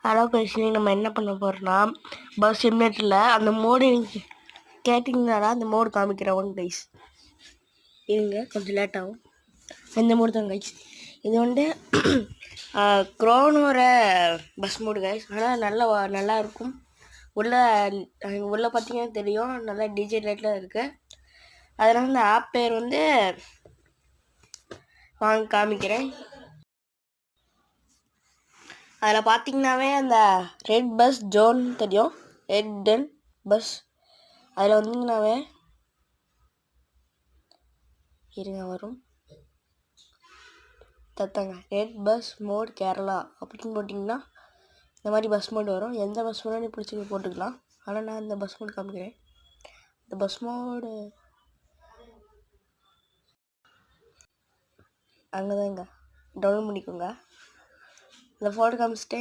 Hello guys, நம்ம என்ன பண்ண போகிறோம்னா பஸ் சிமுலேட்டரில் அந்த மோடு கேட்டிங்கனால அந்த மோடு காமிக்கிறோம் கைஸ். இருங்க, கொஞ்சம் லேட் ஆகும். இந்த மோடு தான் கைஸ். இது வந்து க்ரோனோர பஸ் மோடு கைஸ். ஆனால் நல்லா இருக்கும். உள்ள பார்த்தீங்கன்னா தெரியும், நல்லா டிஜே லைட்டில் இருக்குது. அதனால் இந்த ஆப் பேர் வந்து வாங்க காமிக்கிறேன். அதில் பார்த்தீங்கன்னாவே அந்த ரெட் பஸ் ஜோன் தெரியும், ரெட் டென் பஸ். அதில் வந்தீங்கன்னாவே இருங்க வரும் தத்தாங்க ரெட் பஸ் மோட் கேரளா அப்படின்னு போட்டிங்கன்னா இந்த மாதிரி பஸ் மோடு வரும். எந்த பஸ் மோடு பிடிச்சி போட்டுக்கலாம். ஆனால் நான் இந்த பஸ் மோடு காமிக்கிறேன். இந்த பஸ் மோடு அங்கே தாங்க டவுன்லோட் பண்ணிக்கோங்க. இந்த ஃபோட்டோ காமிச்சிட்டேன்.